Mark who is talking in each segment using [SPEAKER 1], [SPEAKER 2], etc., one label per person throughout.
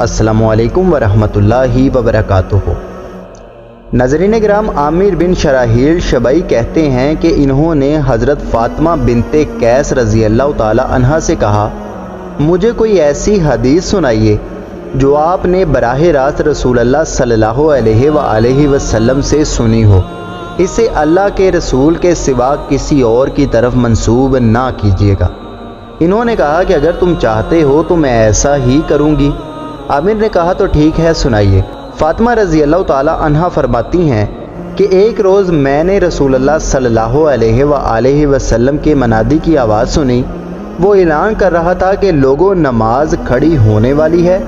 [SPEAKER 1] अस्सलामु अलैकुम वरहमतुल्लाहि वबरकातुहू। नाज़रीन किराम, आमिर बिन शराहील शबई कहते हैं कि इन्होंने हज़रत फ़ातिमा बिनते कैस रज़ी अल्लाह ताला अन्हा से कहा, मुझे कोई ऐसी हदीस सुनाइए जो आपने बराह रास्त रसूल अल्लाह सल्लल्लाहु अलैहि वसल्लम से सुनी हो। इसे अल्लाह के रसूल के सिवा किसी और की तरफ मंसूब ना कीजिएगा। इन्होंने कहा कि अगर तुम चाहते हो तो मैं ऐसा ही करूँगी। आमिर ने कहा तो ठीक है, सुनाइए। फ़ातिमा रज़ी अल्लाह ताला अन्हा फरमाती हैं कि एक रोज़ मैंने रसूल अल्लाह सल्लल्लाहु अलैहि वसल्लम के मनादी की आवाज़ सुनी। वो ऐलान कर रहा था कि लोगों, नमाज खड़ी होने वाली है।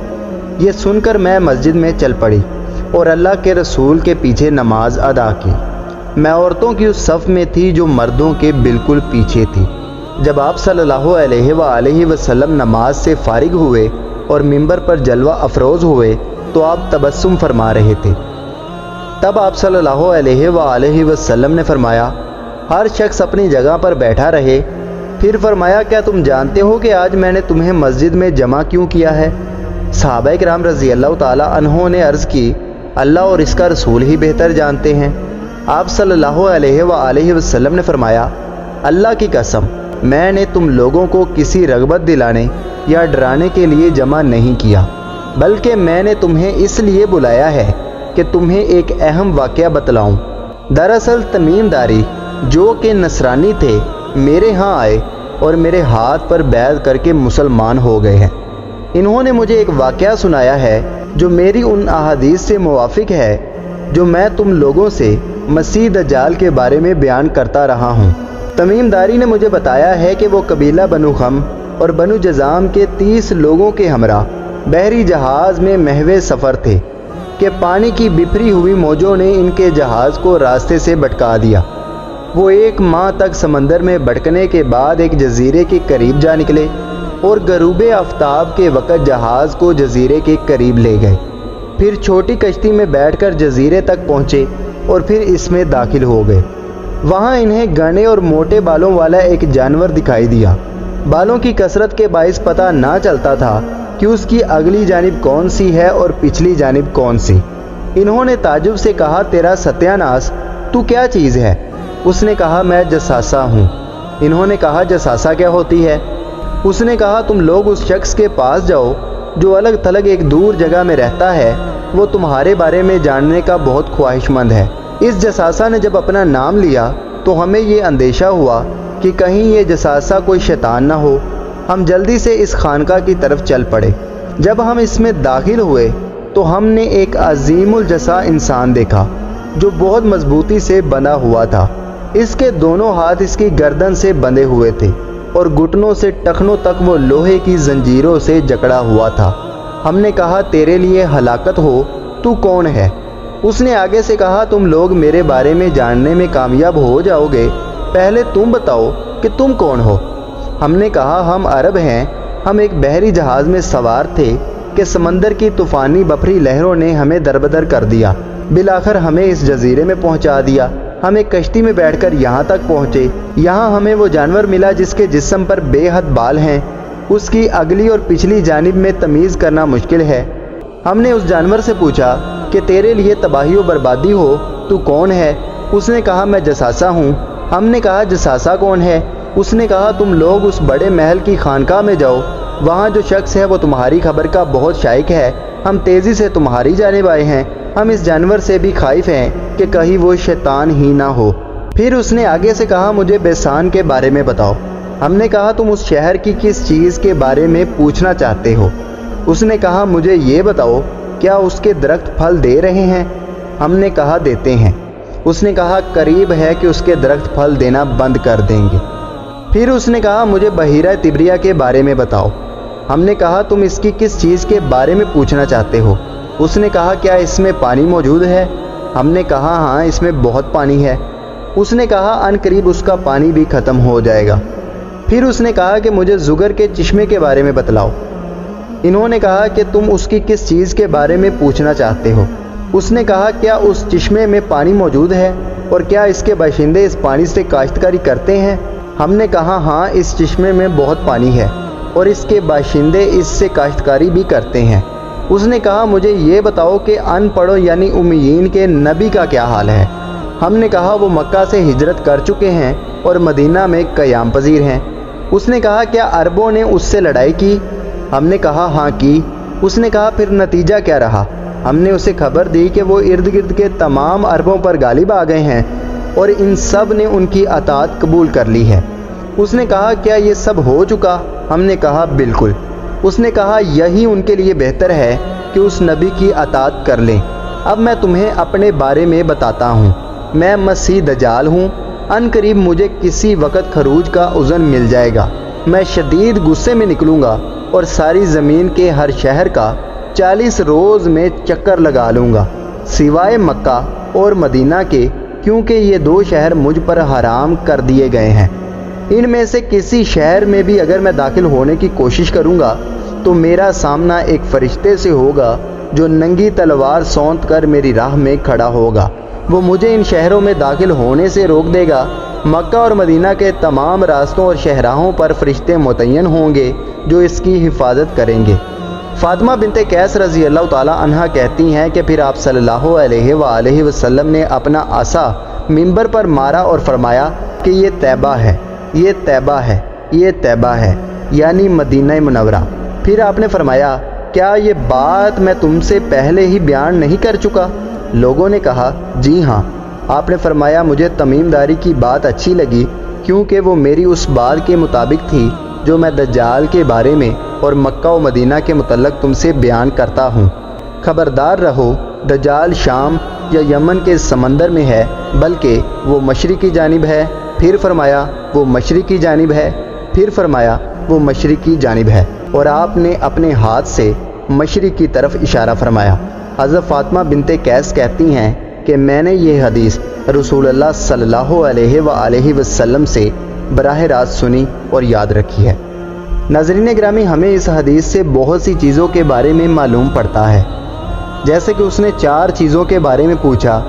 [SPEAKER 1] ये सुनकर मैं मस्जिद में चल पड़ी और अल्लाह के रसूल के पीछे नमाज अदा की। मैं औरतों की उस सफ़ में थी जो मर्दों के बिल्कुल पीछे थी। जब आप सल्लल्लाहु अलैहि वसल्लम नमाज से फारिग हुए और मिंबर पर जलवा अफरोज़ हुए तो आप तबस्सुम फरमा रहे थे। तब आप सल्लल्लाहु अलैहि वसल्लम ने फरमाया, हर शख्स अपनी जगह पर बैठा रहे। फिर फरमाया, क्या तुम जानते हो कि आज मैंने तुम्हें मस्जिद में जमा क्यों किया है? सहाबाए किराम रज़ी अल्लाह ताला अन्हों ने अर्ज़ की, अल्लाह और इसका रसूल ही बेहतर जानते हैं। आप सल्लल्लाहु अलैहि वसल्लम ने फरमाया, अल्लाह की कसम, मैंने तुम लोगों को किसी रग़बत दिलाने या डराने के लिए जमा नहीं किया, बल्कि मैंने तुम्हें इसलिए बुलाया है कि तुम्हें एक अहम वाक़या बतलाऊं। दरअसल तमीम दारी, जो कि नसरानी थे, मेरे यहाँ आए और मेरे हाथ पर बैत करके मुसलमान हो गए हैं। इन्होंने मुझे एक वाक़या सुनाया है जो मेरी उन अहादीस से मुवाफ़िक है जो मैं तुम लोगों से मसीह दज्जाल के बारे में बयान करता रहा हूँ। तमीम दारी ने मुझे बताया है कि वो कबीला बनु खम और बनु जज़ाम के 30 लोगों के हमरा बहरी जहाज़ में महवे सफ़र थे कि पानी की बिफरी हुई मौजों ने इनके जहाज़ को रास्ते से भटका दिया। वो 1 माह तक समंदर में भटकने के बाद एक जजीरे के करीब जा निकले और गरूबे आफ्ताब के वक़्त जहाज़ को जजीरे के करीब ले गए। फिर छोटी कश्ती में बैठकर जजीरे तक पहुँचे और फिर इसमें दाखिल हो गए। वहाँ इन्हें घने और मोटे बालों वाला एक जानवर दिखाई दिया। बालों की कसरत के बाइस पता ना चलता था कि उसकी अगली जानिब कौन सी है और पिछली जानिब कौन सी। इन्होंने ताजुब से कहा, तेरा सत्यानाश, तू क्या चीज़ है? उसने कहा, मैं जसासा हूँ। इन्होंने कहा, जसासा क्या होती है? उसने कहा, तुम लोग उस शख्स के पास जाओ जो अलग थलग एक दूर जगह में रहता है। वो तुम्हारे बारे में जानने का बहुत ख्वाहिशमंद है। इस जसासा ने जब अपना नाम लिया तो हमें ये अंदेशा हुआ कि कहीं ये जसासा कोई शैतान ना हो। हम जल्दी से इस खानका की तरफ चल पड़े। जब हम इसमें दाखिल हुए तो हमने एक अजीमुल जसा इंसान देखा जो बहुत मजबूती से बंधा हुआ था। इसके दोनों हाथ इसकी गर्दन से बंधे हुए थे और घुटनों से टखनों तक वो लोहे की जंजीरों से जकड़ा हुआ था। हमने कहा, तेरे लिए हलाकत हो, तू कौन है? उसने आगे से कहा, तुम लोग मेरे बारे में जानने में कामयाब हो जाओगे, पहले तुम बताओ कि तुम कौन हो। हमने कहा, हम अरब हैं। हम एक बहरी जहाज़ में सवार थे कि समंदर की तूफ़ानी बफरी लहरों ने हमें दरबदर कर दिया। बिलाखिर हमें इस जजीरे में पहुंचा दिया। हम एक कश्ती में बैठकर यहाँ तक पहुँचे। यहाँ हमें वो जानवर मिला जिसके जिस्म पर बेहद बाल हैं। उसकी अगली और पिछली जानिब में तमीज़ करना मुश्किल है। हमने उस जानवर से पूछा कि तेरे लिए तबाही और बर्बादी हो, तू कौन है? उसने कहा, मैं जसासा हूँ। हमने कहा, जसासा कौन है? उसने कहा, तुम लोग उस बड़े महल की खानका में जाओ। वहाँ जो शख्स है वो तुम्हारी खबर का बहुत शाइक है। हम तेज़ी से तुम्हारी जानिब आए हैं। हम इस जानवर से भी खाइफ हैं कि कहीं वो शैतान ही ना हो। फिर उसने आगे से कहा, मुझे बेसान के बारे में बताओ। हमने कहा, तुम उस शहर की किस चीज़ के बारे में पूछना चाहते हो? उसने कहा, मुझे ये बताओ, क्या उसके दरख्त फल दे रहे हैं? हमने कहा, देते हैं। उसने कहा, करीब है कि उसके दरख्त फल देना बंद कर देंगे। फिर उसने कहा, मुझे बहीरा तिब्रिया के बारे में बताओ। हमने कहा, तुम इसकी किस चीज़ के बारे में पूछना चाहते हो? उसने कहा, क्या इसमें पानी मौजूद है? हमने कहा, हाँ, इसमें बहुत पानी है। उसने कहा, अनकरीब उसका पानी भी ख़त्म हो जाएगा। फिर उसने कहा कि मुझे जुगर के चश्मे के बारे में बतलाओ। इन्होंने कहा कि तुम उसकी किस चीज़ के बारे में पूछना चाहते हो? उसने कहा, क्या उस चश्मे में पानी मौजूद है और क्या इसके बाशिंदे इस पानी से काश्तकारी करते हैं? हमने कहा, हाँ, इस चश्मे में बहुत पानी है और इसके बाशिंदे इससे काश्तकारी भी करते हैं। اس نے کہا مجھے یہ بتاؤ کہ ان پڑھوں یعنی امیین کے نبی کا کیا حال ہے؟ ہم نے کہا وہ مکہ سے ہجرت کر چکے ہیں اور مدینہ میں قیام پذیر ہیں۔ اس نے کہا کیا عربوں نے اس سے لڑائی کی؟ ہم نے کہا ہاں کی۔ اس نے کہا پھر نتیجہ کیا رہا؟ ہم نے اسے خبر دی کہ وہ ارد گرد کے تمام عربوں پر غالب آ گئے ہیں اور ان سب نے ان کی اطاعت قبول کر لی ہے۔ اس نے کہا کیا یہ سب ہو چکا؟ ہم نے کہا بالکل۔ اس نے کہا یہی ان کے لیے بہتر ہے کہ اس نبی کی اطاعت کر لیں۔ اب میں تمہیں اپنے بارے میں بتاتا ہوں۔ میں مسیح دجال ہوں۔ ان قریب مجھے کسی وقت خروج کا اذن مل جائے گا۔ میں شدید غصے میں نکلوں گا اور ساری زمین کے ہر شہر کا 40 روز میں چکر لگا لوں گا سوائے مکہ اور مدینہ کے، کیونکہ یہ 2 شہر مجھ پر حرام کر دیے گئے ہیں۔ ان میں سے کسی شہر میں بھی اگر میں داخل ہونے کی کوشش کروں گا تو میرا سامنا ایک فرشتے سے ہوگا جو ننگی تلوار سونت کر میری راہ میں کھڑا ہوگا۔ وہ مجھے ان شہروں میں داخل ہونے سے روک دے گا۔ مکہ اور مدینہ کے تمام راستوں اور شہراہوں پر فرشتے متعین ہوں گے جو اس کی حفاظت کریں گے۔ فاطمہ بنت قیس رضی اللہ تعالیٰ عنہ کہتی ہیں کہ پھر آپ صلی اللہ علیہ وآلہ وسلم نے اپنا عصا منبر پر مارا اور فرمایا کہ یہ طیبہ ہے، یہ طیبہ ہے، یہ طیبہ ہے، یعنی مدینہ منورہ۔ پھر آپ نے فرمایا کیا یہ بات میں تم سے پہلے ہی بیان نہیں کر چکا؟ لوگوں نے کہا جی ہاں۔ آپ نے فرمایا مجھے تمیم داری کی بات اچھی لگی کیونکہ وہ میری اس بات کے مطابق تھی جو میں دجال کے بارے میں اور مکہ و مدینہ کے متعلق تم سے بیان کرتا ہوں۔ خبردار رہو، دجال شام یا یمن کے سمندر میں ہے، بلکہ وہ مشرق کی جانب ہے۔ پھر فرمایا وہ مشرق کی جانب ہے، پھر فرمایا وہ مشرق کی جانب ہے، اور آپ نے اپنے ہاتھ سے مشرق کی طرف اشارہ فرمایا۔ حضرت فاطمہ بنت قیس کہتی ہیں کہ میں نے یہ حدیث رسول اللہ صلی اللہ علیہ وآلہ وسلم سے براہ راست سنی اور یاد رکھی ہے۔ ناظرین گرامی، ہمیں اس حدیث سے بہت سی چیزوں کے بارے میں معلوم پڑتا ہے، جیسے کہ اس نے 4 چیزوں کے بارے میں پوچھا،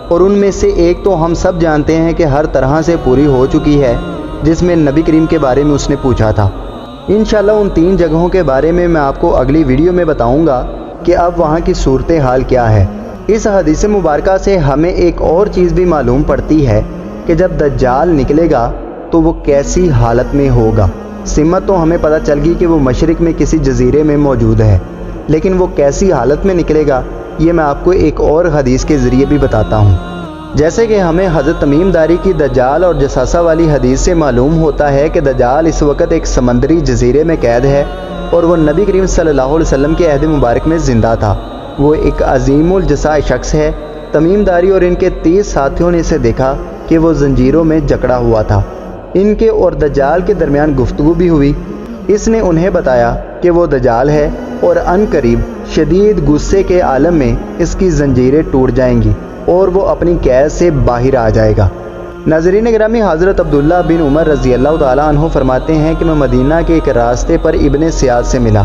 [SPEAKER 1] اور ان میں سے ایک تو ہم سب جانتے ہیں کہ ہر طرح سے پوری ہو چکی ہے، جس میں نبی کریم کے بارے میں اس نے پوچھا تھا۔ انشاءاللہ ان 3 جگہوں کے بارے میں آپ کو اگلی ویڈیو میں بتاؤں گا کہ اب وہاں کی صورتحال کیا ہے۔ اس حدیث مبارکہ سے ہمیں ایک اور چیز بھی معلوم پڑتی ہے کہ جب دجال نکلے گا تو وہ کیسی حالت میں ہوگا۔ سمت تو ہمیں پتہ چل گئی کہ وہ مشرق میں کسی جزیرے میں موجود ہے، لیکن وہ کیسی حالت میں نکلے گا یہ میں آپ کو ایک اور حدیث کے ذریعے بھی بتاتا ہوں۔ جیسے کہ ہمیں حضرت تمیم داری کی دجال اور جساسہ والی حدیث سے معلوم ہوتا ہے کہ دجال اس وقت ایک سمندری جزیرے میں قید ہے اور وہ نبی کریم صلی اللہ علیہ وسلم کے عہد مبارک میں زندہ تھا۔ وہ ایک عظیم الجثہ شخص ہے۔ تمیم داری اور ان کے 30 ساتھیوں نے اسے دیکھا کہ وہ زنجیروں میں جکڑا ہوا تھا۔ ان کے اور دجال کے درمیان گفتگو بھی ہوئی۔ اس نے انہیں بتایا کہ وہ دجال ہے اور ان قریب شدید غصے کے عالم میں اس کی زنجیریں ٹوٹ جائیں گی اور وہ اپنی قید سے باہر آ جائے گا۔ ناظرین گرامی، حضرت عبداللہ بن عمر رضی اللہ تعالیٰ عنہ فرماتے ہیں کہ میں مدینہ کے ایک راستے پر ابن سیاد سے ملا۔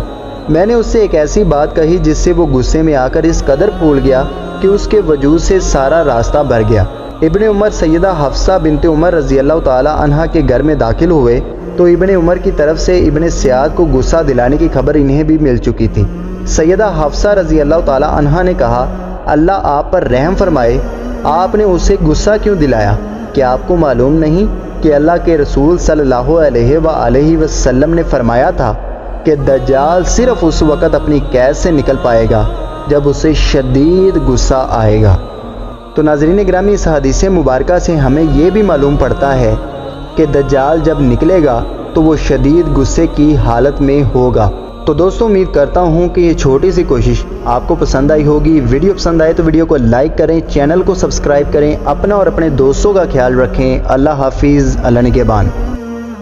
[SPEAKER 1] میں نے اس سے ایک ایسی بات کہی جس سے وہ غصے میں آ کر اس قدر پھول گیا کہ اس کے وجود سے سارا راستہ بھر گیا۔ ابن عمر سیدہ حفصہ بنت عمر رضی اللہ تعالیٰ عنہ کے گھر میں داخل ہوئے تو ابن عمر کی طرف سے ابن سیاد کو غصہ دلانے کی خبر انہیں بھی مل چکی تھی۔ سیدہ حفصہ رضی اللہ تعالیٰ عنہ نے کہا اللہ آپ پر رحم فرمائے، آپ نے اسے غصہ کیوں دلایا؟ کیا آپ کو معلوم نہیں کہ اللہ کے رسول صلی اللہ علیہ وآلہ وسلم نے فرمایا تھا کہ دجال صرف اس وقت اپنی قید سے نکل پائے گا جب اسے شدید غصہ آئے گا۔ تو ناظرین گرامی، اس حدیث مبارکہ سے ہمیں یہ بھی معلوم پڑتا ہے کہ دجال جب نکلے گا تو وہ شدید غصے کی حالت میں ہوگا۔ تو دوستوں، امید کرتا ہوں کہ یہ چھوٹی سی کوشش آپ کو پسند آئی ہوگی۔ ویڈیو پسند آئے تو ویڈیو کو لائک کریں، چینل کو سبسکرائب کریں، اپنا اور اپنے دوستوں کا خیال رکھیں۔ اللہ حافظ، اللہ نگہبان۔